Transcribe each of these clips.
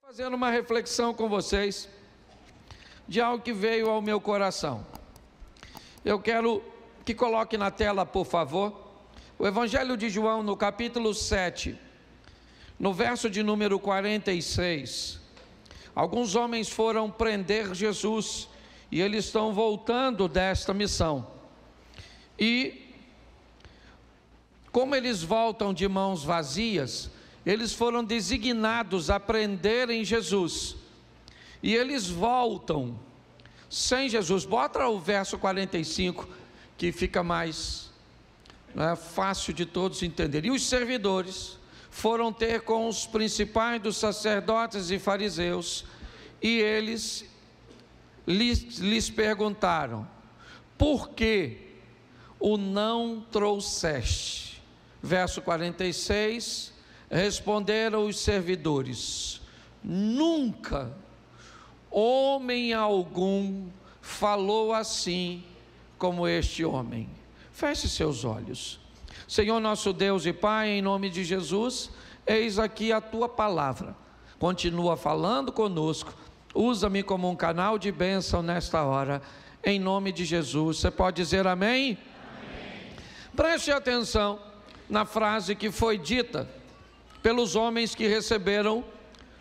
Fazendo uma reflexão com vocês de algo que veio ao meu coração. Eu quero que coloque na tela, por favor, o Evangelho de João, no capítulo 7, no verso de número 46. Alguns homens foram prender Jesus e eles estão voltando desta missão. E como eles voltam de mãos vazias, eles foram designados a prenderem Jesus, e eles voltam sem Jesus. Bota o verso 45, que fica mais fácil de todos entenderem. E os servidores foram ter com os principais dos sacerdotes e fariseus, e eles lhes perguntaram: por que o não trouxeste? Verso 46, responderam os servidores: nunca homem algum falou assim como este homem. Feche seus olhos. Senhor nosso Deus e Pai, em nome de Jesus, eis aqui a tua palavra. Continua falando conosco. Usa-me como um canal de bênção nesta hora, em nome de Jesus. Você pode dizer amém? Amém. Preste atenção na frase que foi dita pelos homens que receberam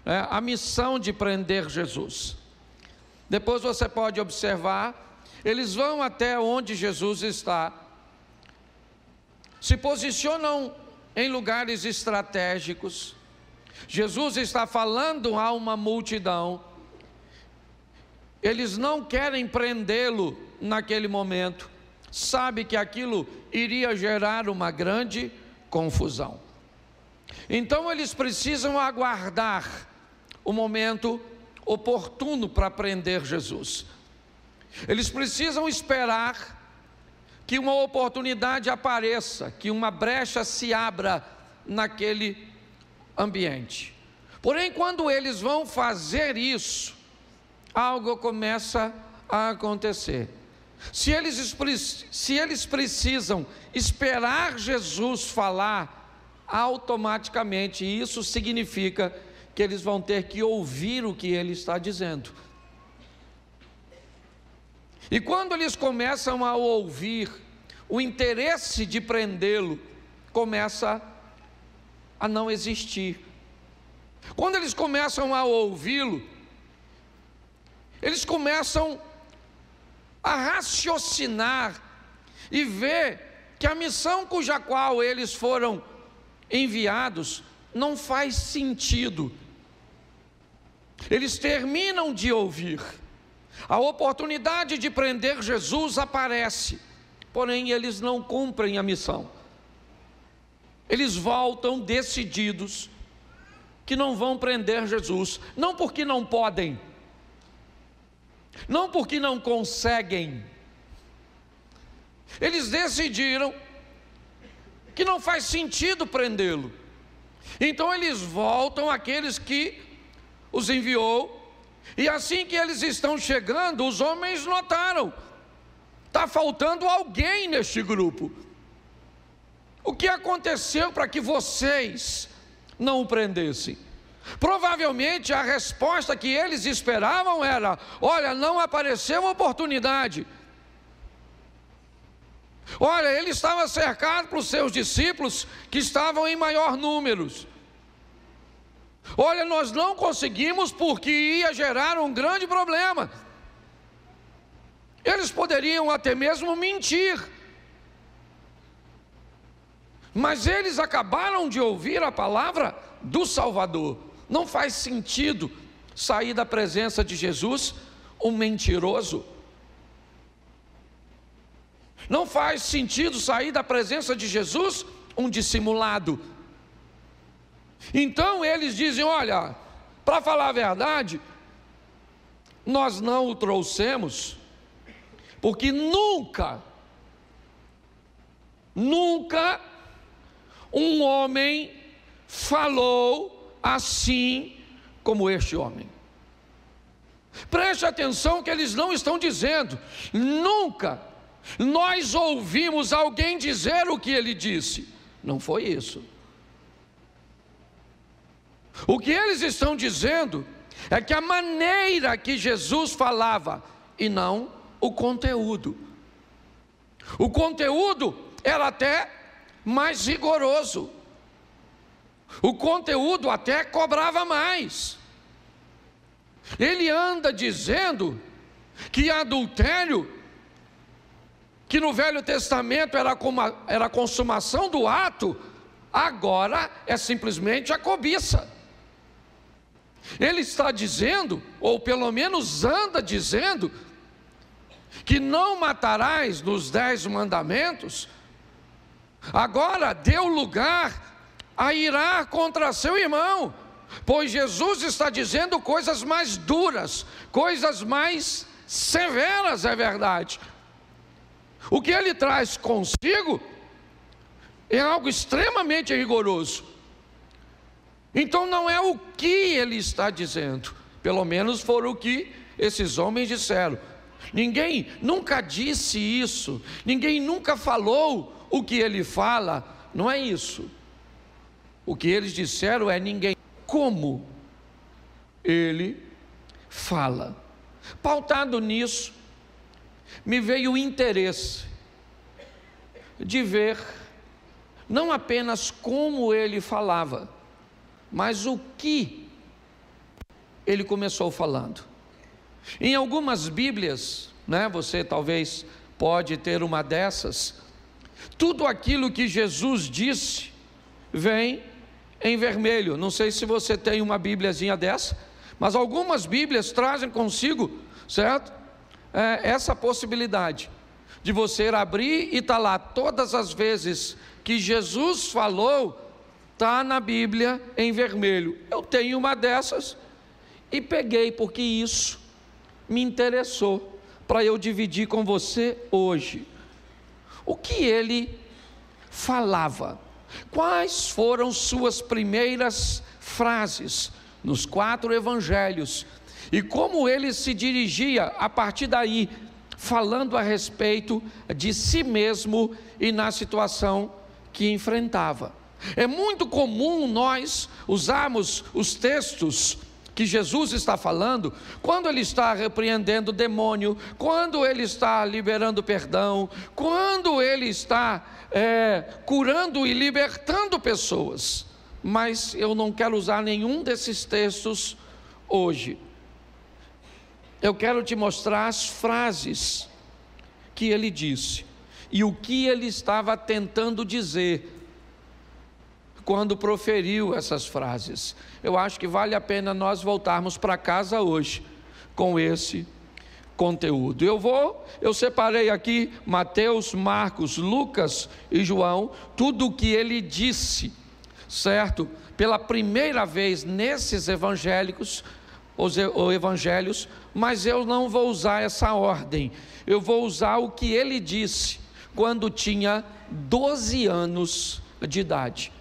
a missão de prender Jesus. Depois você pode observar, eles vão até onde Jesus está, se posicionam em lugares estratégicos. Jesus está falando a uma multidão. Eles não querem prendê-lo naquele momento, sabe que aquilo iria gerar uma grande confusão. Então eles precisam aguardar o momento oportuno para prender Jesus. Eles precisam esperar que uma oportunidade apareça, que uma brecha se abra naquele ambiente. Porém, quando eles vão fazer isso, algo começa a acontecer. Se eles precisam esperar Jesus falar, automaticamente isso significa que eles vão ter que ouvir o que ele está dizendo. E quando eles começam a ouvir, o interesse de prendê-lo começa a não existir. Quando eles começam a ouvi-lo, eles começam a raciocinar e ver que a missão cuja qual eles foram enviados não faz sentido. Eles terminam de ouvir, a oportunidade de prender Jesus aparece, porém eles não cumprem a missão. Eles voltam decididos que não vão prender Jesus, não porque não podem, não porque não conseguem. Eles decidiram que não faz sentido prendê-lo. Então eles voltam àqueles que os enviou, e assim que eles estão chegando, os homens notaram: está faltando alguém neste grupo. O que aconteceu para que vocês não o prendessem? Provavelmente a resposta que eles esperavam era: olha, não apareceu oportunidade. Olha, ele estava cercado pelos seus discípulos que estavam em maior números. Olha, nós não conseguimos porque ia gerar um grande problema. Eles poderiam até mesmo mentir, mas eles acabaram de ouvir a palavra do Salvador. Não faz sentido sair da presença de Jesus um mentiroso. Não faz sentido sair da presença de Jesus um dissimulado. Então eles dizem: olha, para falar a verdade, nós não o trouxemos, porque nunca um homem falou assim como este homem. Preste atenção que eles não estão dizendo: nunca nós ouvimos alguém dizer o que ele disse. Não foi isso. O que eles estão dizendo é que a maneira que Jesus falava, e não o conteúdo. O conteúdo era até mais rigoroso. O conteúdo até cobrava mais. Ele anda dizendo que adultério, que no Velho Testamento era a consumação do ato, agora é simplesmente a cobiça. Ele está dizendo, ou pelo menos anda dizendo, que não matarás nos 10 mandamentos, agora deu lugar a irar contra seu irmão, pois Jesus está dizendo coisas mais duras, coisas mais severas, é verdade. O que ele traz consigo é algo extremamente rigoroso. Então não é o que ele está dizendo, pelo menos foram o que esses homens disseram. Ninguém nunca disse isso, ninguém nunca falou o que ele fala, não é isso. O que eles disseram é ninguém, como ele fala. Pautado nisso, me veio o interesse de ver não apenas como ele falava, mas o que ele começou falando. Em algumas Bíblias, você talvez pode ter uma dessas, tudo aquilo que Jesus disse vem em vermelho. Não sei se você tem uma Bíbliazinha dessa, mas algumas Bíblias trazem consigo, certo? Essa possibilidade de você abrir e está lá todas as vezes que Jesus falou, está na Bíblia em vermelho. Eu tenho uma dessas e peguei porque isso me interessou para eu dividir com você hoje. O que ele falava? Quais foram suas primeiras frases nos 4 evangelhos? E como ele se dirigia a partir daí, falando a respeito de si mesmo e na situação que enfrentava. É muito comum nós usarmos os textos que Jesus está falando, quando ele está repreendendo o demônio, quando ele está liberando perdão, quando ele está curando e libertando pessoas. Mas eu não quero usar nenhum desses textos hoje. Eu quero te mostrar as frases que ele disse e o que ele estava tentando dizer quando proferiu essas frases. Eu acho que vale a pena nós voltarmos para casa hoje com esse conteúdo. Eu separei aqui Mateus, Marcos, Lucas e João, tudo o que ele disse, certo? Pela primeira vez nesses evangelhos, mas eu não vou usar essa ordem. Eu vou usar o que ele disse quando tinha 12 anos de idade.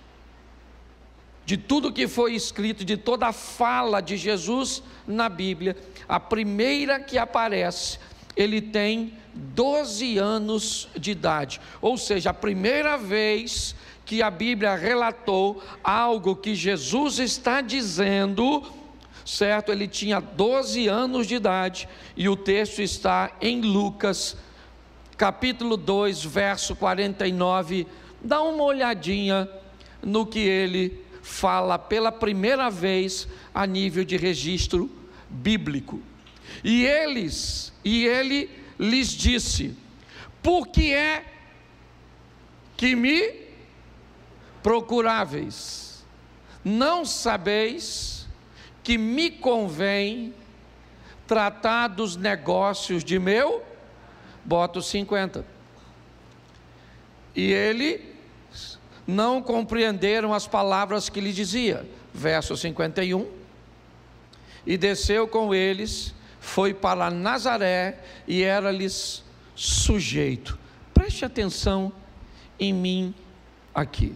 De tudo que foi escrito, de toda a fala de Jesus na Bíblia, a primeira que aparece, ele tem 12 anos de idade. Ou seja, a primeira vez que a Bíblia relatou algo que Jesus está dizendo, certo? Ele tinha 12 anos de idade, e o texto está em Lucas, capítulo 2, verso 49, dá uma olhadinha no que ele fala pela primeira vez a nível de registro bíblico. E ele lhes disse: por que é que me procuráveis? Não sabeis que me convém tratar dos negócios de meu, boto 50. E ele não compreenderam as palavras que lhe dizia, verso 51, e desceu com eles, foi para Nazaré, e era-lhes sujeito. Preste atenção em mim aqui.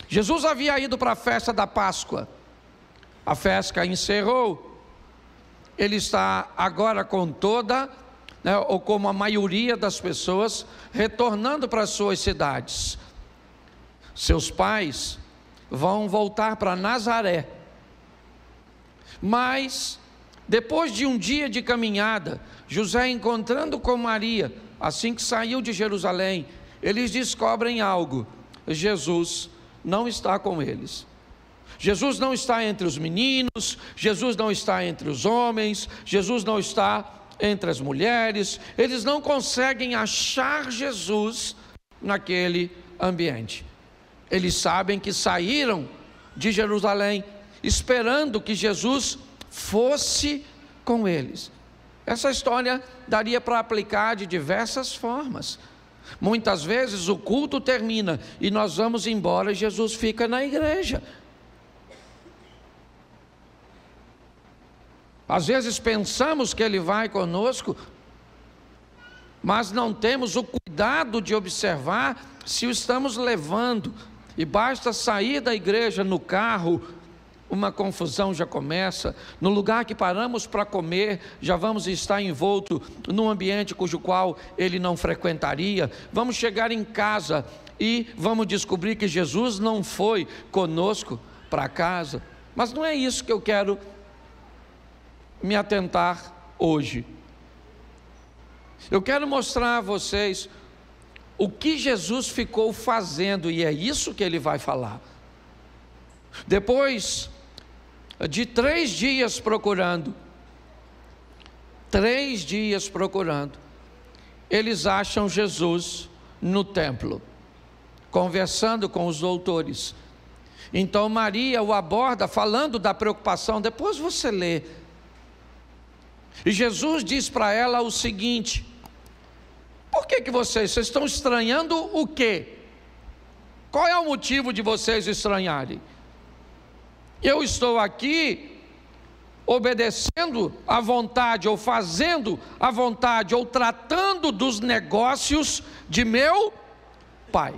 Jesus havia ido para a festa da Páscoa, a festa encerrou, ele está agora com toda, ou como a maioria das pessoas, retornando para as suas cidades. Seus pais vão voltar para Nazaré, Mas, depois de um dia de caminhada, José encontrando com Maria, assim que saiu de Jerusalém, eles descobrem algo: Jesus não está com eles. Jesus não está entre os meninos, Jesus não está entre os homens, Jesus não está entre as mulheres. Eles não conseguem achar Jesus naquele ambiente. Eles sabem que saíram de Jerusalém esperando que Jesus fosse com eles. Essa história daria para aplicar de diversas formas. Muitas vezes o culto termina e nós vamos embora e Jesus fica na igreja. Às vezes pensamos que Ele vai conosco, mas não temos o cuidado de observar se o estamos levando. E basta sair da igreja no carro, uma confusão já começa. No lugar que paramos para comer, já vamos estar envolto num ambiente cujo qual Ele não frequentaria. Vamos chegar em casa e vamos descobrir que Jesus não foi conosco para casa. Mas não é isso que eu quero me atentar hoje. Eu quero mostrar a vocês o que Jesus ficou fazendo, e é isso que Ele vai falar. Depois de 3 dias procurando, eles acham Jesus no templo, conversando com os doutores. Então Maria o aborda, falando da preocupação. Depois você lê. E Jesus diz para ela o seguinte: por que vocês estão estranhando o quê? Qual é o motivo de vocês estranharem? Eu estou aqui obedecendo à vontade, ou fazendo a vontade, ou tratando dos negócios de meu Pai.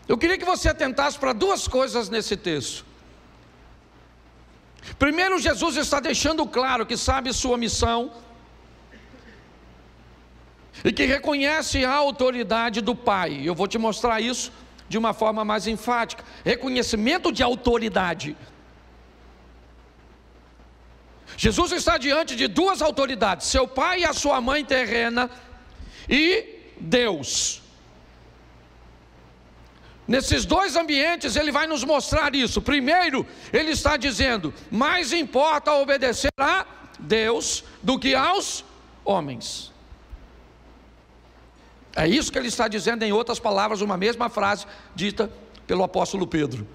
Eu queria que você atentasse para 2 coisas nesse texto. Primeiro, Jesus está deixando claro que sabe sua missão e que reconhece a autoridade do Pai. Eu vou te mostrar isso de uma forma mais enfática. Reconhecimento de autoridade. Jesus está diante de 2 autoridades: seu pai e a sua mãe terrena, e Deus. Nesses 2 ambientes Ele vai nos mostrar isso. Primeiro, Ele está dizendo: mais importa obedecer a Deus do que aos homens. É isso que Ele está dizendo, em outras palavras, uma mesma frase dita pelo apóstolo Pedro.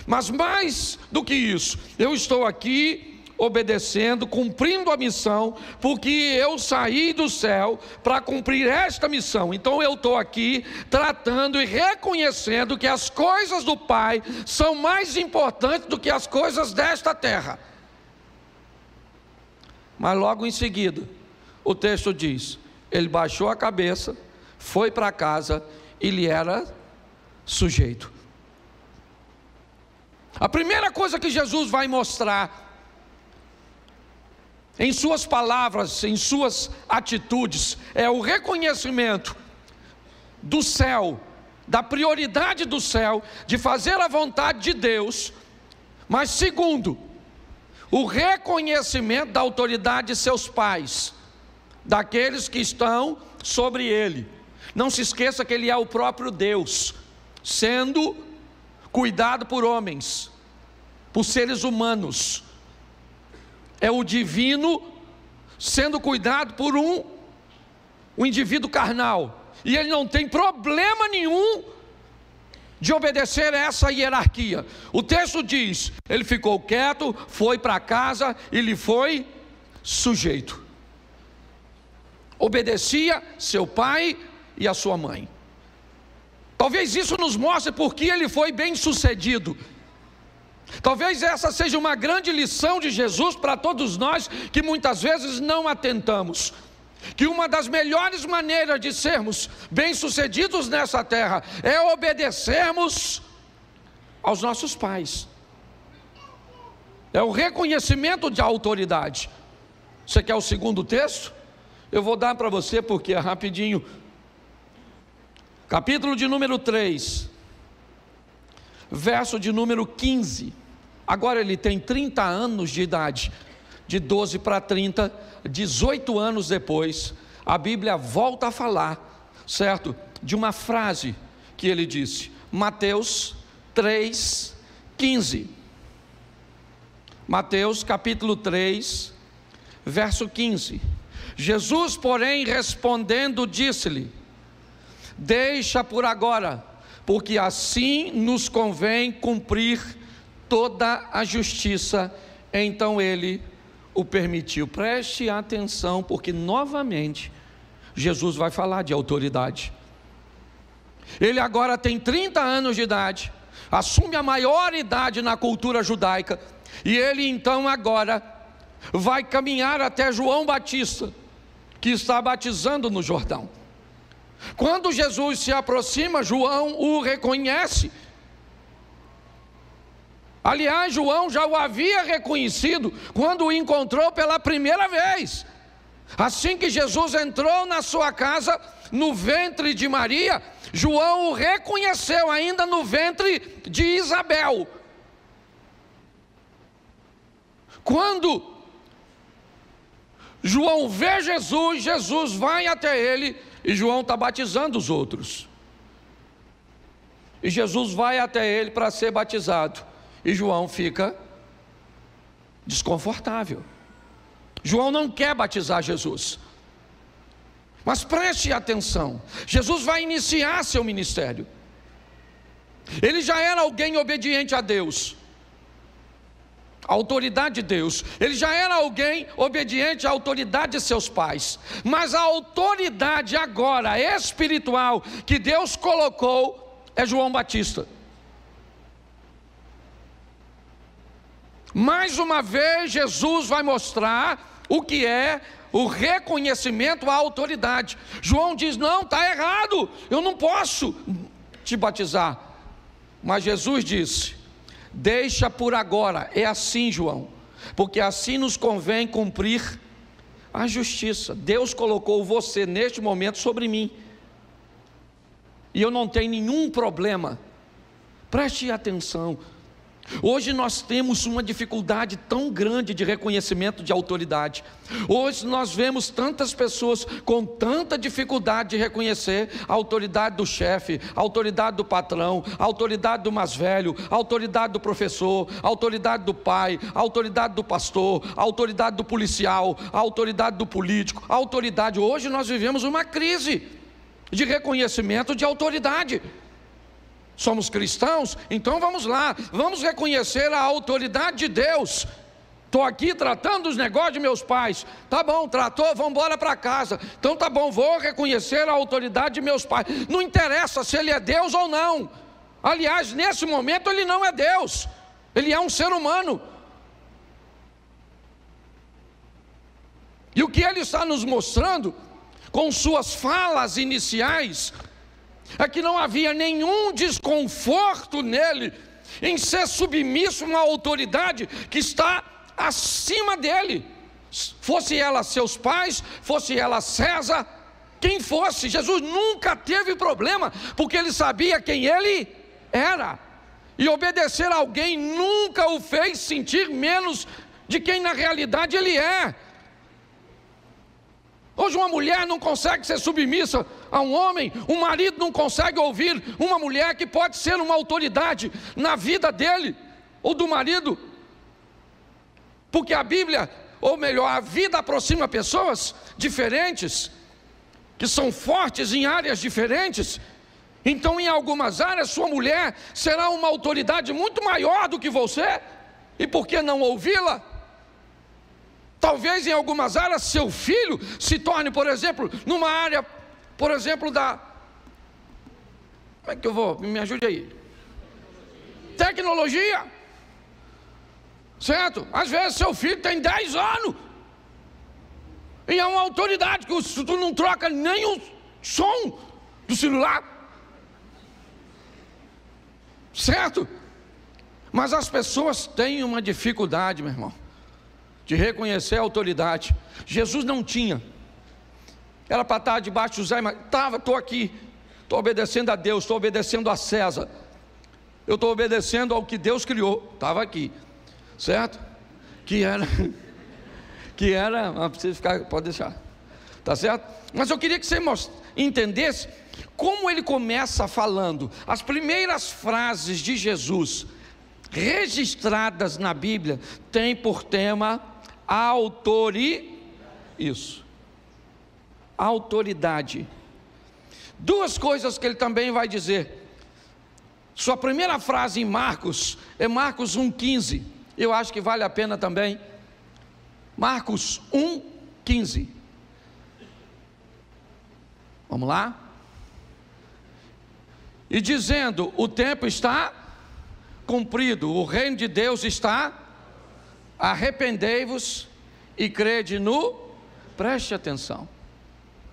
Mas mais do que isso, eu estou aqui obedecendo, cumprindo a missão, porque eu saí do céu para cumprir esta missão. Então eu estou aqui tratando e reconhecendo que as coisas do Pai são mais importantes do que as coisas desta terra. Mas logo em seguida, o texto diz: Ele baixou a cabeça, foi para casa e lhe era sujeito. A primeira coisa que Jesus vai mostrar em suas palavras, em suas atitudes, é o reconhecimento do céu, da prioridade do céu, de fazer a vontade de Deus. Mas segundo, o reconhecimento da autoridade de seus pais, daqueles que estão sobre ele. Não se esqueça que ele é o próprio Deus, sendo cuidado por homens, por seres humanos. É o divino sendo cuidado por um indivíduo carnal, e ele não tem problema nenhum de obedecer a essa hierarquia. O texto diz: ele ficou quieto, foi para casa e lhe foi sujeito. Obedecia seu pai e a sua mãe. Talvez isso nos mostre porque ele foi bem sucedido. Talvez essa seja uma grande lição de Jesus para todos nós, que muitas vezes não atentamos. Que uma das melhores maneiras de sermos bem-sucedidos nessa terra é obedecermos aos nossos pais. É o reconhecimento de autoridade. Você quer o segundo texto? Eu vou dar para você porque é rapidinho. Capítulo de número 3, verso de número 15. Agora ele tem 30 anos de idade, de 12 para 30, 18 anos depois, a Bíblia volta a falar, certo? De uma frase que ele disse, Mateus 3:15. Mateus capítulo 3, verso 15. Jesus, porém, respondendo, disse-lhe: deixa por agora, porque assim nos convém cumprir toda a justiça. Então ele o permitiu. Preste atenção, porque novamente Jesus vai falar de autoridade. Ele agora tem 30 anos de idade, assume a maior idade na cultura judaica, e ele então agora vai caminhar até João Batista, que está batizando no Jordão. Quando Jesus se aproxima, João o reconhece. Aliás, João já o havia reconhecido quando o encontrou pela primeira vez. Assim que Jesus entrou na sua casa, no ventre de Maria, João o reconheceu ainda no ventre de Isabel. Quando João vê Jesus, Jesus vai até ele, e João está batizando os outros. E Jesus vai até ele para ser batizado, e João fica desconfortável. João não quer batizar Jesus. Mas preste atenção, Jesus vai iniciar seu ministério. Ele já era alguém obediente a Deus, a autoridade de Deus. Ele já era alguém obediente à autoridade de seus pais. Mas a autoridade agora espiritual que Deus colocou é João Batista. Mais uma vez Jesus vai mostrar o que é o reconhecimento à autoridade. João diz: não, está errado, eu não posso te batizar. Mas Jesus disse: deixa por agora, é assim, João, porque assim nos convém cumprir a justiça. Deus colocou você neste momento sobre mim, e eu não tenho nenhum problema. Preste atenção. Hoje nós temos uma dificuldade tão grande de reconhecimento de autoridade. Hoje nós vemos tantas pessoas com tanta dificuldade de reconhecer a autoridade do chefe, a autoridade do patrão, a autoridade do mais velho, a autoridade do professor, a autoridade do pai, a autoridade do pastor, a autoridade do policial, a autoridade do político, a autoridade. Hoje nós vivemos uma crise de reconhecimento de autoridade. Somos cristãos, então vamos lá, vamos reconhecer a autoridade de Deus. Estou aqui tratando os negócios de meus pais. Tá bom, tratou, vamos embora para casa. Então tá bom, vou reconhecer a autoridade de meus pais. Não interessa se ele é Deus ou não. Aliás, nesse momento ele não é Deus, ele é um ser humano. E o que ele está nos mostrando com suas falas iniciais é que não havia nenhum desconforto nele em ser submisso a uma autoridade que está acima dele, fosse ela seus pais, fosse ela César, quem fosse. Jesus nunca teve problema, porque ele sabia quem ele era, e obedecer a alguém nunca o fez sentir menos de quem na realidade ele é. Hoje uma mulher não consegue ser submissa a um homem, um marido não consegue ouvir uma mulher que pode ser uma autoridade na vida dele, ou do marido, porque a Bíblia, ou melhor, a vida aproxima pessoas diferentes, que são fortes em áreas diferentes. Então em algumas áreas sua mulher será uma autoridade muito maior do que você, e por que não ouvi-la? Talvez em algumas áreas seu filho se torne, por exemplo, numa área, por exemplo, da... Como é que eu vou? Me ajude aí. Tecnologia. Certo? Às vezes seu filho tem 10 anos. E é uma autoridade que tu não troca nem o som do celular. Certo? Mas as pessoas têm uma dificuldade, meu irmão, de reconhecer a autoridade. Jesus não tinha. Era para estar debaixo de José, mas estou aqui, estou obedecendo a Deus, estou obedecendo a César. eu estou obedecendo ao que Deus criou, estava aqui, certo? Que era, não precisa ficar, pode deixar, tá certo? Mas eu queria que você entendesse como ele começa falando. As primeiras frases de Jesus registradas na Bíblia têm por tema autoridade. Duas coisas que ele também vai dizer. Sua primeira frase em Marcos é Marcos 1,15. Eu acho que vale a pena também. Marcos 1,15. Vamos lá? E dizendo: o tempo está cumprido, o reino de Deus está, arrependei-vos e crede no... Preste atenção.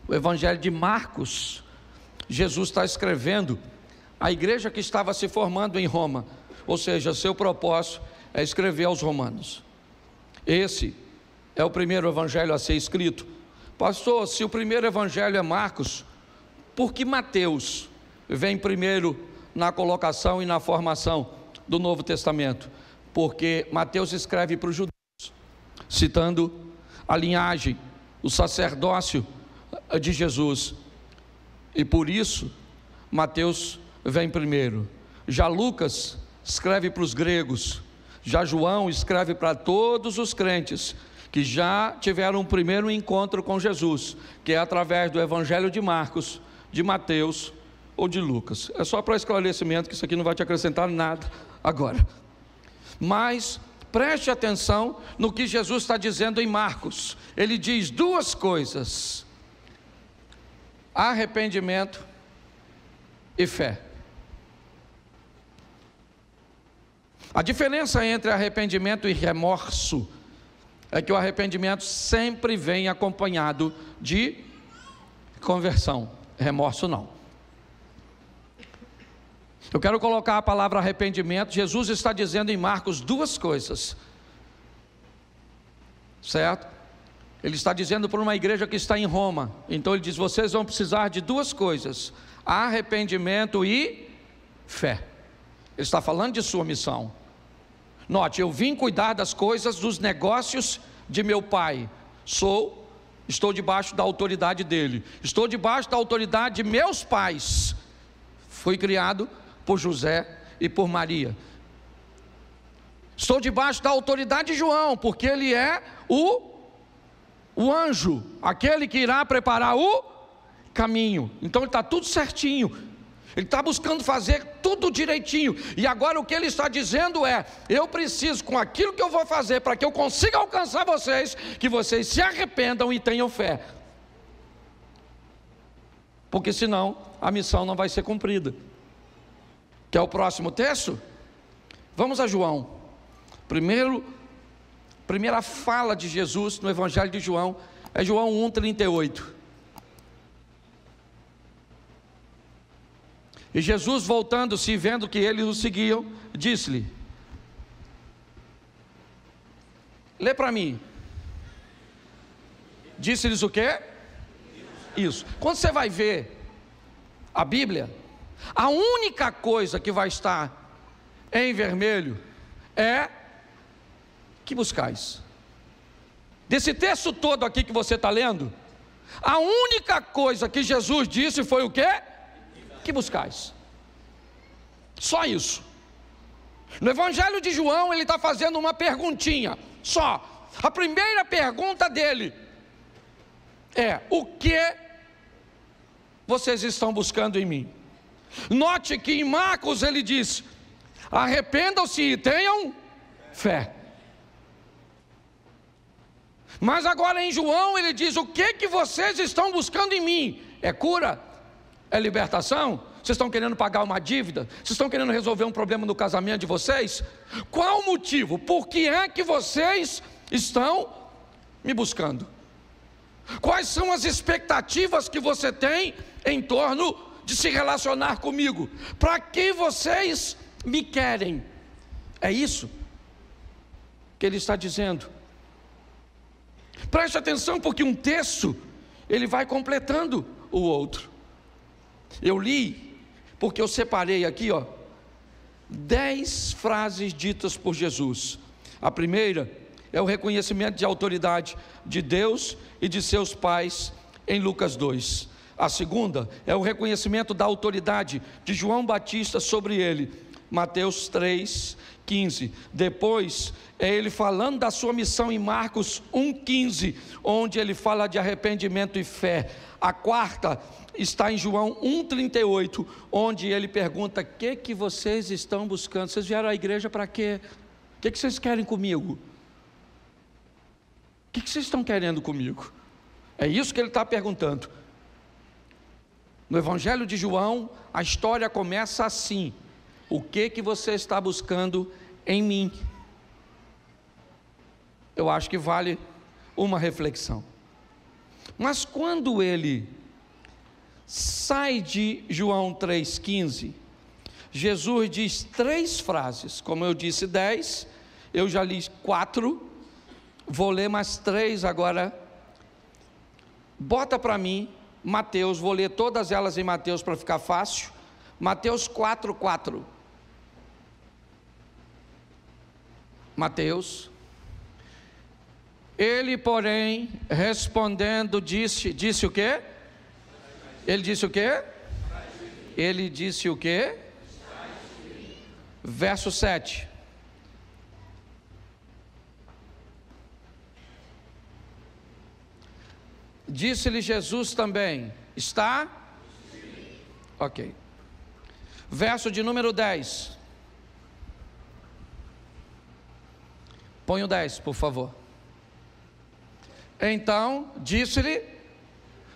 O Evangelho de Marcos, Jesus está escrevendo a igreja que estava se formando em Roma, ou seja, seu propósito é escrever aos romanos. Esse é o primeiro evangelho a ser escrito. Pastor, se o primeiro evangelho é Marcos, por que Mateus vem primeiro na colocação e na formação do Novo Testamento? Porque Mateus escreve para os judeus, citando a linhagem, o sacerdócio de Jesus, e por isso Mateus vem primeiro. Já Lucas escreve para os gregos, já João escreve para todos os crentes que já tiveram um primeiro encontro com Jesus, que é através do Evangelho de Marcos, de Mateus ou de Lucas. É só para esclarecimento, que isso aqui não vai te acrescentar nada agora. Mas preste atenção no que Jesus está dizendo em Marcos. Ele diz duas coisas: arrependimento e fé. A diferença entre arrependimento e remorso é que o arrependimento sempre vem acompanhado de conversão, remorso não. Eu quero colocar a palavra arrependimento. Jesus está dizendo em Marcos duas coisas, certo? Ele está dizendo para uma igreja que está em Roma. Então ele diz: vocês vão precisar de duas coisas: arrependimento e fé. Ele está falando de sua missão. Note, eu vim cuidar das coisas, dos negócios de meu pai. Estou debaixo da autoridade dele. Estou debaixo da autoridade de meus pais. Fui criado por José e por Maria. Estou debaixo da autoridade de João, porque ele é o anjo, aquele que irá preparar o caminho. Então ele está tudo certinho. Ele está buscando fazer tudo direitinho. E agora o que ele está dizendo é: eu preciso, com aquilo que eu vou fazer, para que eu consiga alcançar vocês, que vocês se arrependam e tenham fé. Porque senão a missão não vai ser cumprida. Quer o próximo texto? Vamos a João. Primeira fala de Jesus no Evangelho de João é João 1,38. E Jesus, voltando-se e vendo que eles o seguiam, disse-lhe: lê para mim. Disse-lhes o quê? Isso. Quando você vai ver a Bíblia, a única coisa que vai estar em vermelho é: que buscais. Desse texto todo aqui que você está lendo, a única coisa que Jesus disse foi o quê? Que buscais. Só isso. No Evangelho de João ele está fazendo uma perguntinha só. A primeira pergunta dele é: o que vocês estão buscando em mim? Note que em Marcos ele diz: arrependam-se e tenham fé. Mas agora em João ele diz: o que vocês estão buscando em mim? É cura? É libertação? Vocês estão querendo pagar uma dívida? Vocês estão querendo resolver um problema no casamento de vocês? Qual o motivo? Por que é que vocês estão me buscando? Quais são as expectativas que você tem em torno de se relacionar comigo? Para que vocês me querem? É isso que ele está dizendo. Preste atenção, porque um texto ele vai completando o outro. Eu li, porque eu separei aqui, 10 frases ditas por Jesus. A primeira é o reconhecimento de autoridade de Deus e de seus pais em Lucas 2. A segunda é o reconhecimento da autoridade de João Batista sobre ele, Mateus 3:15. Depois é ele falando da sua missão em Marcos 1:15, onde ele fala de arrependimento e fé. A quarta está em João 1:38, onde ele pergunta: o que vocês estão buscando? Vocês vieram à igreja para quê? O que vocês querem comigo? O que vocês estão querendo comigo? É isso que ele está perguntando. No Evangelho de João, a história começa assim: o que você está buscando em mim? Eu acho que vale uma reflexão. Mas quando ele sai de João 3,15, Jesus diz 3 frases. Como eu disse 10, eu já li 4, vou ler mais 3 agora. Bota para mim Mateus, vou ler todas elas em Mateus para ficar fácil. Mateus 4:4. Mateus: ele, porém, respondendo, disse o quê? Ele disse o quê? Ele disse o quê? Verso 7. Disse-lhe Jesus também: está? Ok. Verso de número 10. Põe o 10, por favor. Então, disse-lhe,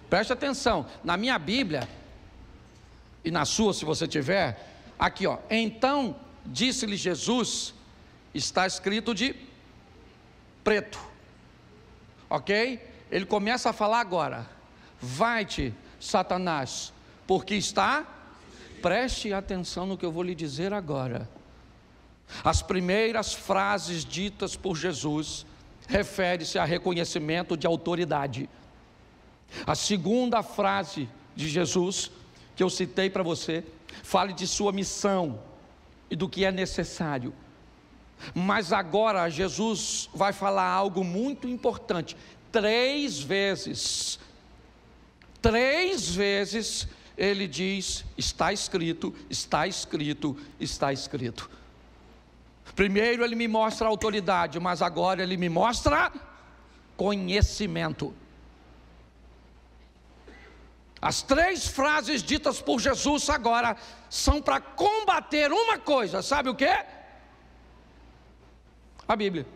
preste atenção, na minha Bíblia, e na sua se você tiver, aqui ó, então disse-lhe Jesus, está escrito de preto, ok? Ele começa a falar agora: vai-te, Satanás, porque está, preste atenção no que eu vou lhe dizer agora. As primeiras frases ditas por Jesus refere-se a reconhecimento de autoridade. A segunda frase de Jesus, que eu citei para você, fala de sua missão e do que é necessário. Mas agora Jesus vai falar algo muito importante. 3 vezes ele diz: está escrito, está escrito, está escrito. Primeiro ele me mostra autoridade, mas agora ele me mostra conhecimento. As 3 frases ditas por Jesus agora são para combater uma coisa, sabe o que? A Bíblia.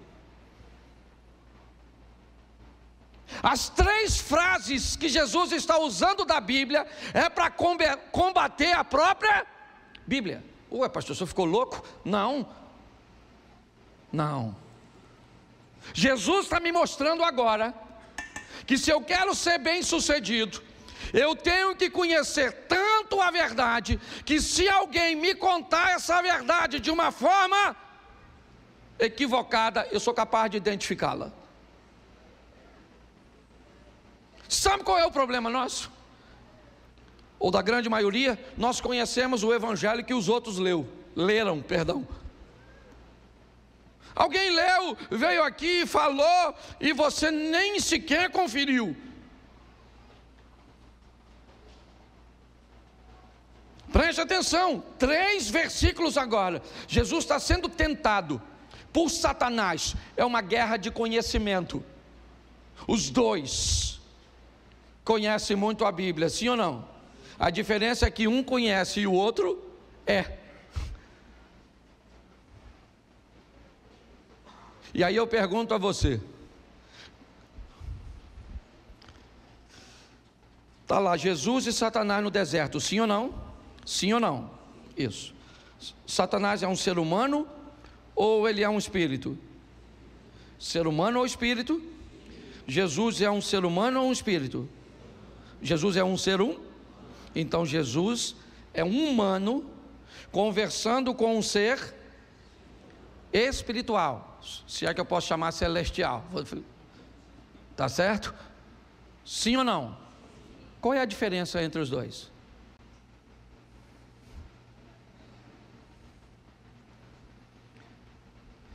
As 3 frases que Jesus está usando da Bíblia é para combater a própria Bíblia. Ué, pastor, você ficou louco? Não. Jesus está me mostrando agora que se eu quero ser bem sucedido, eu tenho que conhecer tanto a verdade, que se alguém me contar essa verdade de uma forma equivocada, eu sou capaz de identificá-la. Sabe qual é o problema nosso? Ou da grande maioria? Nós conhecemos o evangelho que os outros leram. Alguém leu, veio aqui, falou, e você nem sequer conferiu. Preste atenção, 3 versículos agora. Jesus está sendo tentado por Satanás. É uma guerra de conhecimento. Os 2 conhecem muito a Bíblia, sim ou não? A diferença é que um conhece e o outro é. E aí eu pergunto a você: está lá Jesus e Satanás no deserto, sim ou não? Sim ou não? Isso. Satanás é um ser humano ou ele é um espírito? Ser humano ou espírito? Jesus é um ser humano ou um espírito? Jesus é um ser Então Jesus é um humano conversando com um ser espiritual, se é que eu posso chamar celestial. Tá certo? Sim ou não? Qual é a diferença entre os 2?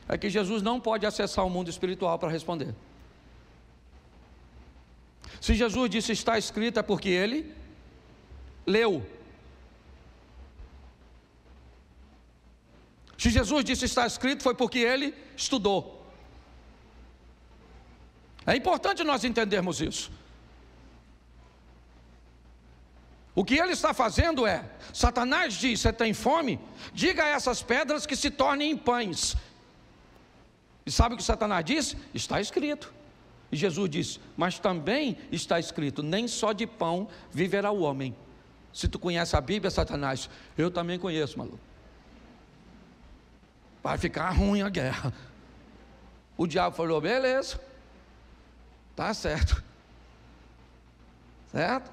é que Jesus não pode acessar o mundo espiritual para responder. Se Jesus disse está escrito, é porque ele leu. Se Jesus disse está escrito, foi porque ele estudou. É importante nós entendermos isso. O que ele está fazendo é, Satanás diz, você tem fome? Diga a essas pedras que se tornem em pães. E sabe o que Satanás disse? Está escrito. E Jesus disse, mas também está escrito, nem só de pão viverá o homem. Se tu conhece a Bíblia, Satanás, eu também conheço, maluco. Vai ficar ruim a guerra. O diabo falou, beleza, tá certo. Certo?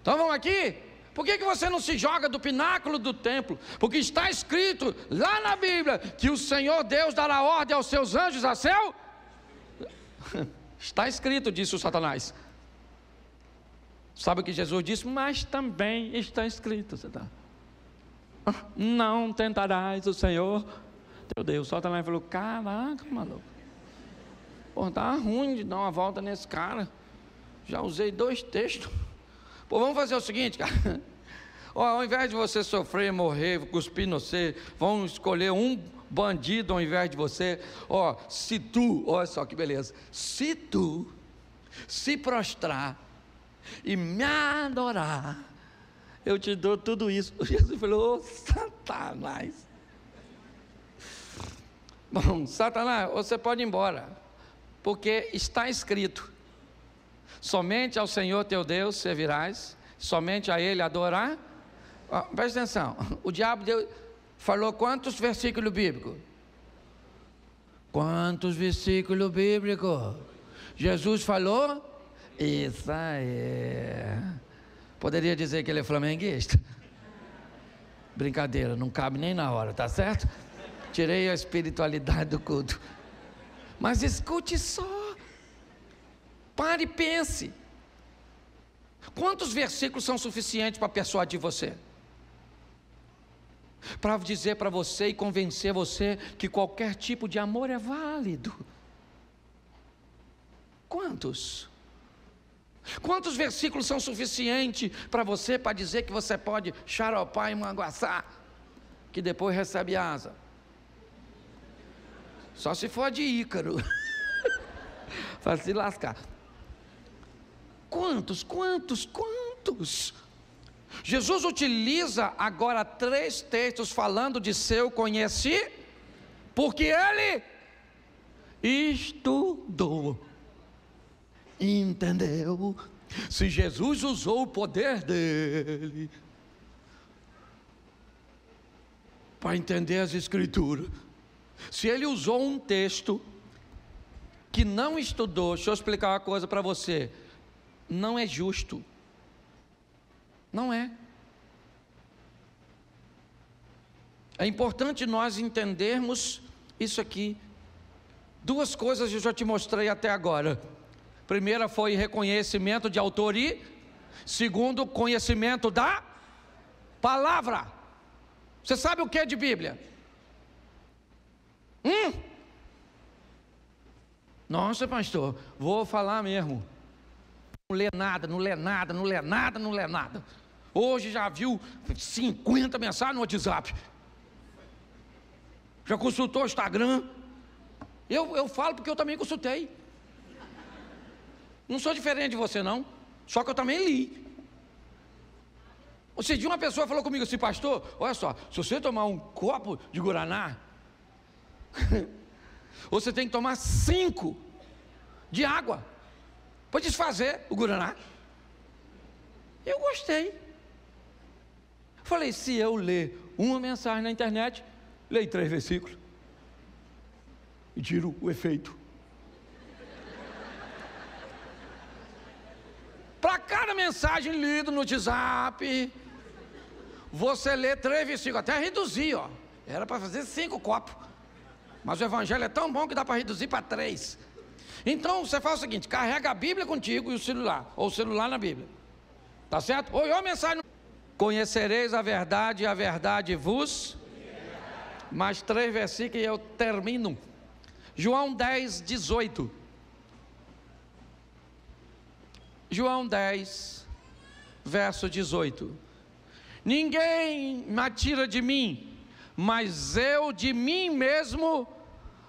Então vamos aqui. Por que você não se joga do pináculo do templo? Porque está escrito lá na Bíblia que o Senhor Deus dará ordem aos seus anjos a seu. Está escrito, disse o Satanás. Sabe o que Jesus disse? Mas também está escrito, Satanás. Não tentarás o Senhor teu Deus. O Satanás falou, caraca, maluco. Pô, tá ruim de dar uma volta nesse cara. Já usei 2 textos. Pô, vamos fazer o seguinte, cara. Ó, ao invés de você sofrer, morrer, cuspir no você, vamos escolher um bandido ao invés de você. Ó, se tu, olha só que beleza, se tu se prostrar e me adorar, eu te dou tudo isso. Jesus falou, ô Satanás. Bom, Satanás, você pode ir embora, porque está escrito, somente ao Senhor teu Deus servirás, somente a Ele adorar. Presta atenção, o diabo falou quantos versículos bíblicos? Quantos versículos bíblicos? Jesus falou? Isso aí. Poderia dizer que ele é flamenguista? Brincadeira, não cabe nem na hora, tá certo? Tirei a espiritualidade do culto. Mas escute só. Pare e pense. Quantos versículos são suficientes para persuadir você? Para dizer para você e convencer você que qualquer tipo de amor é válido. Quantos? Quantos versículos são suficientes para você, para dizer que você pode xaropar e manguaçar, que depois recebe asa? Só se for de Ícaro. Para se lascar. Quantos? Jesus utiliza agora 3 textos falando de seu conhecimento, porque ele estudou, entendeu? Se Jesus usou o poder dele para entender as Escrituras, se ele usou um texto que não estudou, deixa eu explicar uma coisa para você, não é justo. Não é. É importante nós entendermos isso aqui. 2 coisas eu já te mostrei até agora. Primeira foi reconhecimento de autoria. Segundo, conhecimento da palavra. Você sabe o que é de Bíblia? Nossa, pastor, vou falar mesmo. Não lê nada. Hoje já viu 50 mensagens no WhatsApp. Já consultou o Instagram. Eu falo porque eu também consultei. Não sou diferente de você não. Só que eu também li. Esse dia uma pessoa falou comigo assim, pastor, olha só, se você tomar um copo de guaraná, você tem que tomar 5 de água para desfazer o guaraná. Eu gostei. Falei, se eu ler uma mensagem na internet, leio 3 versículos e tiro o efeito. Para cada mensagem lida no WhatsApp, você lê 3 versículos, até reduzir, ó. Era para fazer 5 copos, mas o evangelho é tão bom que dá para reduzir para 3. Então você faz o seguinte, carrega a Bíblia contigo e o celular, ou o celular na Bíblia, tá certo? Ou a mensagem, conhecereis a verdade e a verdade vos, Mais 3 versículos e eu termino. João 10, 18. João 10, verso 18. Ninguém me tira de mim, mas eu de mim mesmo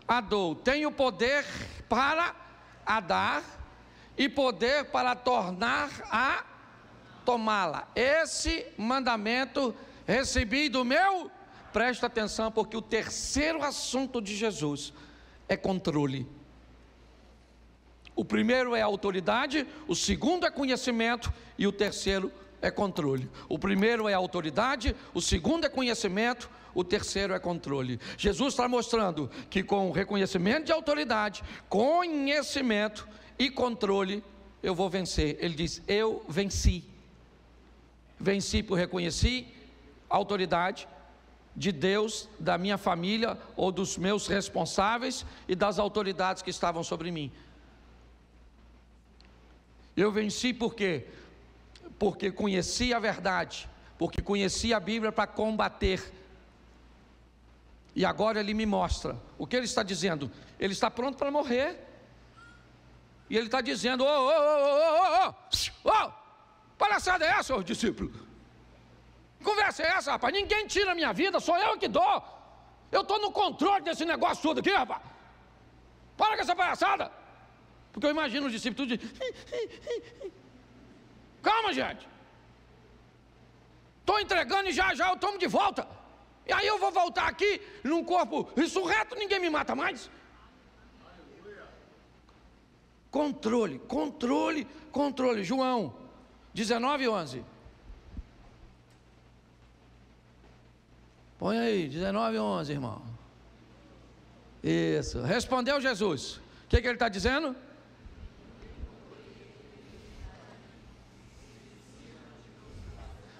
a dou. Tenho poder para a dar e poder para tornar a tomá-la. Esse mandamento recebi do meu. Presta atenção, porque o terceiro assunto de Jesus é controle. O primeiro é autoridade, o segundo é conhecimento e o terceiro é controle. O primeiro é autoridade, o segundo é conhecimento, o terceiro é controle. Jesus está mostrando que com reconhecimento de autoridade, conhecimento e controle, eu vou vencer. Ele diz: eu venci. Venci por reconhecer a autoridade de Deus, da minha família ou dos meus responsáveis e das autoridades que estavam sobre mim. Eu venci por quê? Porque conheci a verdade, porque conheci a Bíblia para combater. E agora ele me mostra o que ele está dizendo. Ele está pronto para morrer. E ele está dizendo: palhaçada é essa, ô discípulo? Conversa é essa, rapaz? Ninguém tira a minha vida, sou eu que dou. Eu estou no controle desse negócio tudo aqui, rapaz. Para com essa palhaçada. Porque eu imagino os discípulos tudo de... Calma, gente. Estou entregando e já eu tomo de volta. E aí eu vou voltar aqui num corpo ressurreto, ninguém me mata mais. Controle, controle, controle. João 19, 11. Põe aí, 19, 11, irmão. Isso. Respondeu Jesus. O que ele está dizendo?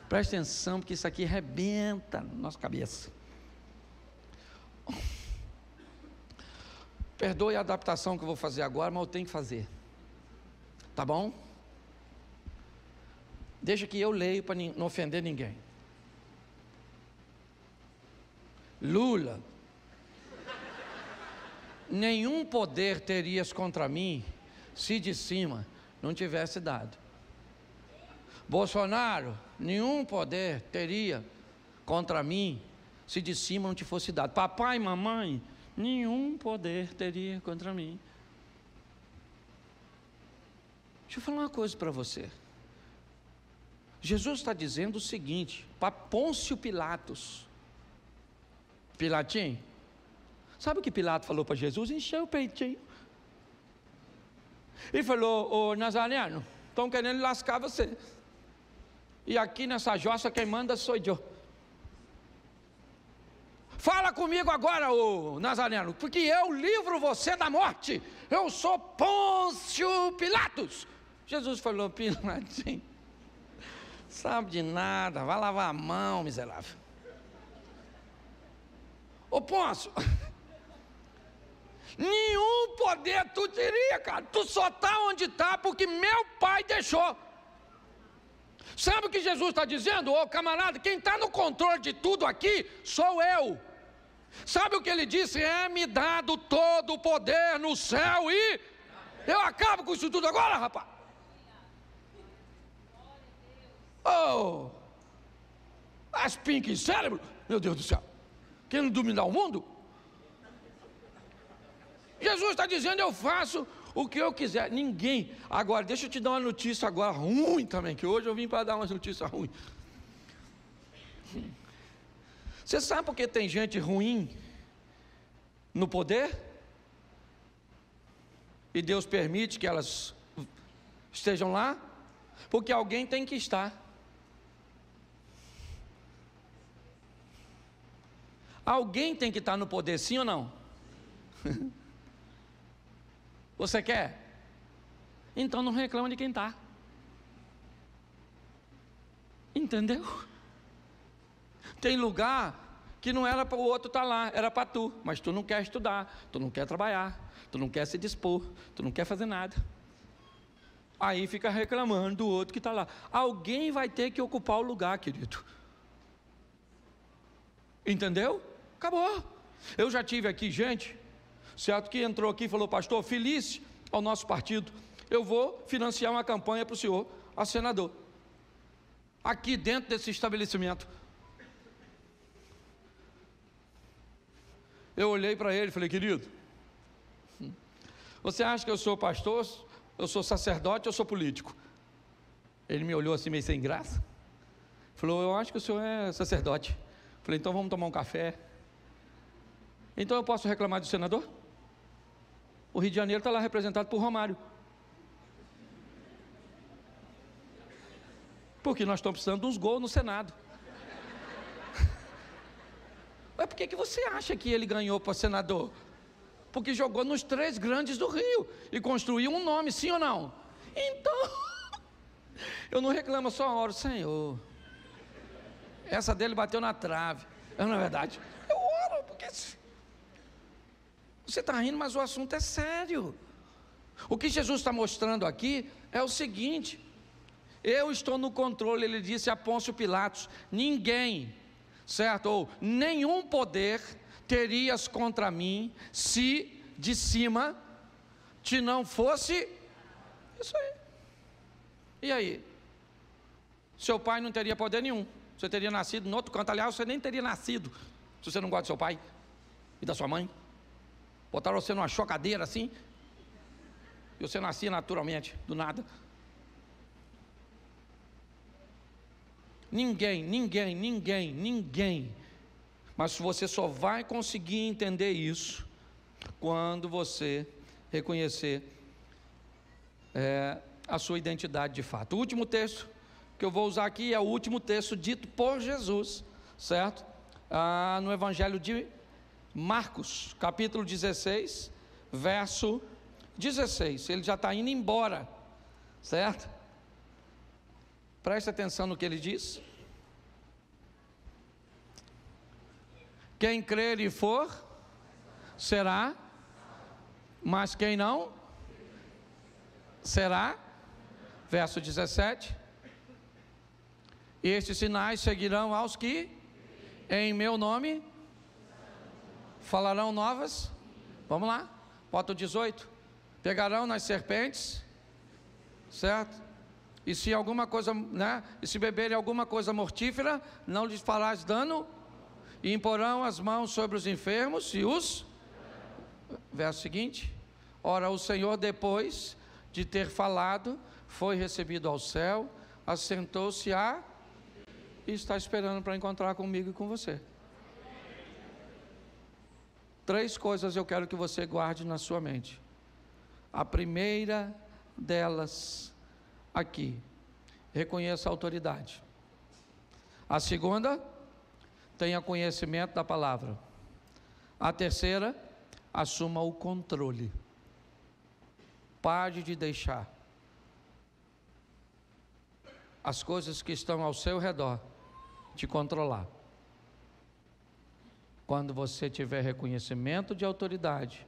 Presta atenção, porque isso aqui arrebenta na nossa cabeça. Perdoe a adaptação que eu vou fazer agora, mas eu tenho que fazer. Tá bom? Deixa que eu leio para não ofender ninguém. Lula, nenhum poder terias contra mim se de cima não tivesse dado. Bolsonaro, nenhum poder teria contra mim se de cima não te fosse dado. Papai e mamãe, nenhum poder teria contra mim. Deixa eu falar uma coisa para você. Jesus está dizendo o seguinte para Pôncio Pilatos. Pilatinho, sabe o que Pilato falou para Jesus? Encheu o peitinho. Ele falou: ô Nazareno, estão querendo lascar você. E aqui nessa jossa quem manda sou eu. Fala comigo agora, ô Nazareno, porque eu livro você da morte. Eu sou Pôncio Pilatos. Jesus falou: Pilatinho, sabe de nada, vai lavar a mão, miserável. Ô Pôncio, nenhum poder tu teria, cara. Tu só está onde está porque meu pai deixou. Sabe o que Jesus está dizendo? Ô camarada, quem está no controle de tudo aqui sou eu. Sabe o que ele disse? É-me dado todo o poder no céu e... Eu acabo com isso tudo agora, rapaz. Oh, as pinques cérebro, meu Deus do céu. Querendo dominar o mundo? Jesus está dizendo: eu faço o que eu quiser. Ninguém. Agora, deixa eu te dar uma notícia agora ruim também, que hoje eu vim para dar uma notícia ruim. Você sabe por que tem gente ruim no poder? E Deus permite que elas estejam lá? Porque alguém tem que estar. Alguém tem que estar no poder, sim ou não? Você quer? Então não reclama de quem está. Entendeu? Tem lugar que não era para o outro estar lá, era para tu. Mas tu não quer estudar, tu não quer trabalhar, tu não quer se dispor, tu não quer fazer nada. Aí fica reclamando do outro que está lá. Alguém vai ter que ocupar o lugar, querido. Entendeu? acabou. Eu já tive aqui gente, certo, que entrou aqui e falou: pastor, feliz ao nosso partido, eu vou financiar uma campanha para o senhor a senador, aqui dentro desse estabelecimento. Eu olhei para ele e falei: querido, você acha que eu sou pastor, eu sou sacerdote, eu sou político? Ele me olhou assim meio sem graça, falou: eu acho que o senhor é sacerdote. Falei: então vamos tomar um café. Então eu posso reclamar do senador? O Rio de Janeiro está lá representado por Romário, porque nós estamos precisando de uns gols no Senado. Mas por que você acha que ele ganhou para senador? Porque jogou nos 3 grandes do Rio e construiu um nome, sim ou não? Então, eu não reclamo, só oro: Senhor, essa dele bateu na trave. Não é verdade? Eu oro, porque você está rindo, mas o assunto é sério. O que Jesus está mostrando aqui é o seguinte: eu estou no controle. Ele disse a Pôncio Pilatos: ninguém, certo, ou nenhum poder terias contra mim, se de cima te não fosse isso aí. E aí? Seu pai não teria poder nenhum, você teria nascido no outro canto. Aliás, você nem teria nascido, se você não gosta do seu pai e da sua mãe. Botaram você numa chocadeira assim, e você nascia naturalmente, do nada. Ninguém. Mas você só vai conseguir entender isso quando você reconhecer a sua identidade de fato. O último texto que eu vou usar aqui é o último texto dito por Jesus, certo? No Evangelho de Marcos, capítulo 16, verso 16. Ele já está indo embora, certo? Preste atenção no que ele diz: quem crer e for, será, mas quem não, será. Verso 17: estes sinais seguirão aos que em meu nome falarão novas. Vamos lá, bota o 18: pegarão nas serpentes, certo? E se alguma coisa, e se beberem alguma coisa mortífera, não lhes farás dano, e imporão as mãos sobre os enfermos e os... Verso seguinte: ora, o Senhor, depois de ter falado, foi recebido ao céu, assentou-se e está esperando para encontrar comigo e com você. 3 coisas eu quero que você guarde na sua mente. A primeira delas aqui: reconheça a autoridade. A segunda: tenha conhecimento da palavra. A terceira: assuma o controle. Pare de deixar as coisas que estão ao seu redor te controlar. Quando você tiver reconhecimento de autoridade,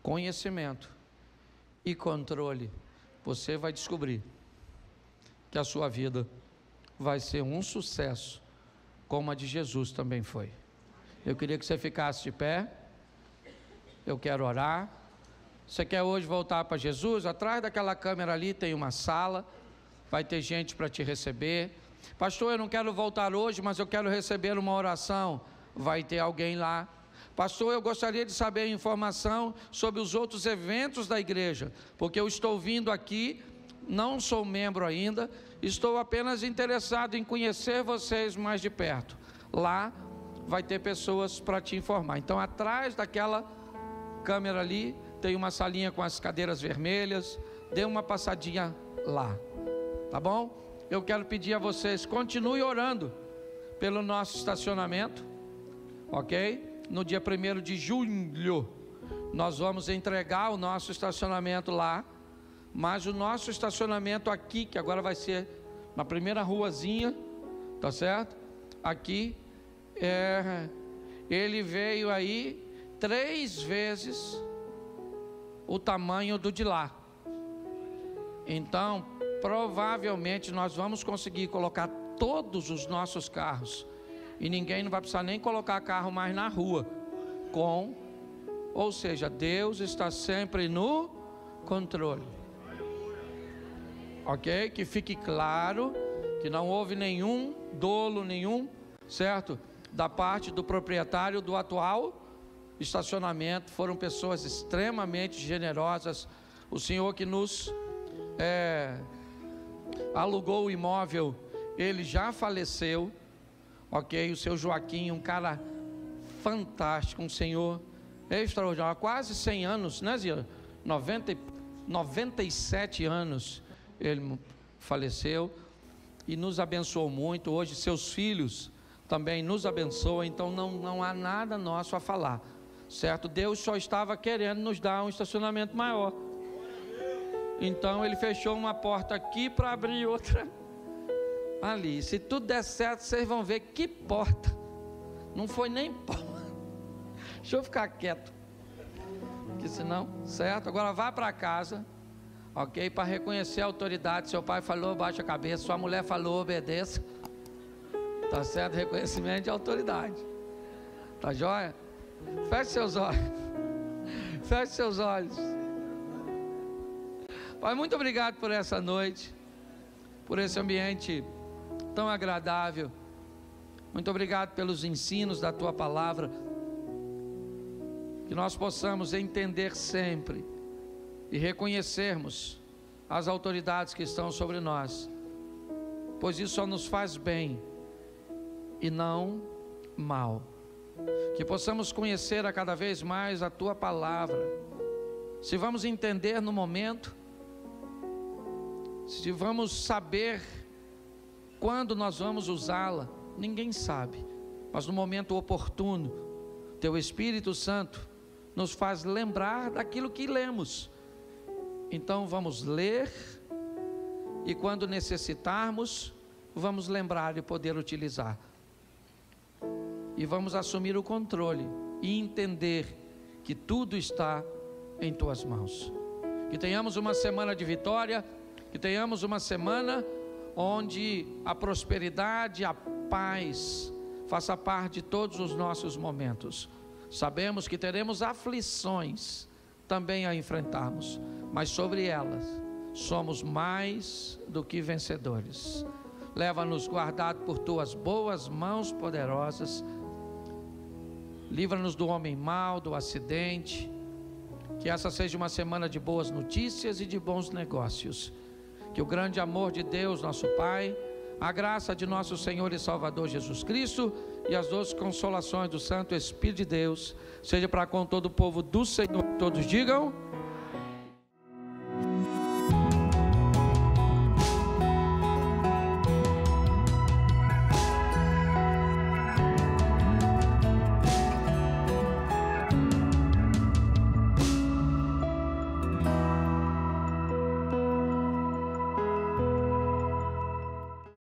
conhecimento e controle, você vai descobrir que a sua vida vai ser um sucesso, como a de Jesus também foi. Eu queria que você ficasse de pé. Eu quero orar. Você quer hoje voltar para Jesus? Atrás daquela câmera ali tem uma sala, vai ter gente para te receber. Pastor, eu não quero voltar hoje, mas eu quero receber uma oração. Vai ter alguém lá. Pastor, eu gostaria de saber informação sobre os outros eventos da igreja, porque eu estou vindo aqui, não sou membro ainda, estou apenas interessado em conhecer vocês mais de perto. Lá vai ter pessoas para te informar. Então, atrás daquela câmera ali tem uma salinha com as cadeiras vermelhas. Dê uma passadinha lá, tá bom? Eu quero pedir a vocês: continue orando pelo nosso estacionamento, ok? No dia 1º de julho nós vamos entregar o nosso estacionamento lá, mas o nosso estacionamento aqui, que agora vai ser na primeira ruazinha, tá certo? Aqui, ele veio aí 3 vezes o tamanho do de lá. Então, provavelmente nós vamos conseguir colocar todos os nossos carros E ninguém não vai precisar nem colocar carro mais na rua. Ou seja, Deus está sempre no controle. Ok? Que fique claro que não houve nenhum dolo, certo? Da parte do proprietário do atual estacionamento. Foram pessoas extremamente generosas. O senhor que nos alugou o imóvel, ele já faleceu, ok? O seu Joaquim, um cara fantástico, um senhor extraordinário, quase 100 anos, né, Zira? 97 anos ele faleceu e nos abençoou muito. Hoje seus filhos também nos abençoam, então não há nada nosso a falar, certo? Deus só estava querendo nos dar um estacionamento maior. Então ele fechou uma porta aqui para abrir outra ali. Se tudo der certo, vocês vão ver que porta. Não foi nem porta. Deixa eu ficar quieto, porque senão, certo? Agora vá para casa, ok? Para reconhecer a autoridade. Seu pai falou, baixa a cabeça. Sua mulher falou, obedeça. Tá certo? Reconhecimento de autoridade. Tá joia? Feche seus olhos. Feche seus olhos. Pai, muito obrigado por essa noite, por esse ambiente tão agradável. Muito obrigado pelos ensinos da Tua palavra. Que nós possamos entender sempre e reconhecermos as autoridades que estão sobre nós, pois isso só nos faz bem e não mal. Que possamos conhecer a cada vez mais a Tua palavra. Se vamos entender no momento, se vamos saber quando nós vamos usá-la, ninguém sabe, mas no momento oportuno, Teu Espírito Santo nos faz lembrar daquilo que lemos. Então vamos ler, e quando necessitarmos, vamos lembrar e poder utilizar. E vamos assumir o controle e entender que tudo está em Tuas mãos. Que tenhamos uma semana de vitória, que tenhamos uma semana onde a prosperidade, a paz faça parte de todos os nossos momentos. Sabemos que teremos aflições também a enfrentarmos, mas sobre elas somos mais do que vencedores. Leva-nos guardado por Tuas boas mãos poderosas. Livra-nos do homem mau, do acidente. Que essa seja uma semana de boas notícias e de bons negócios. Que o grande amor de Deus, nosso Pai, a graça de nosso Senhor e Salvador Jesus Cristo e as doces consolações do Santo Espírito de Deus seja para com todo o povo do Senhor. Todos digam...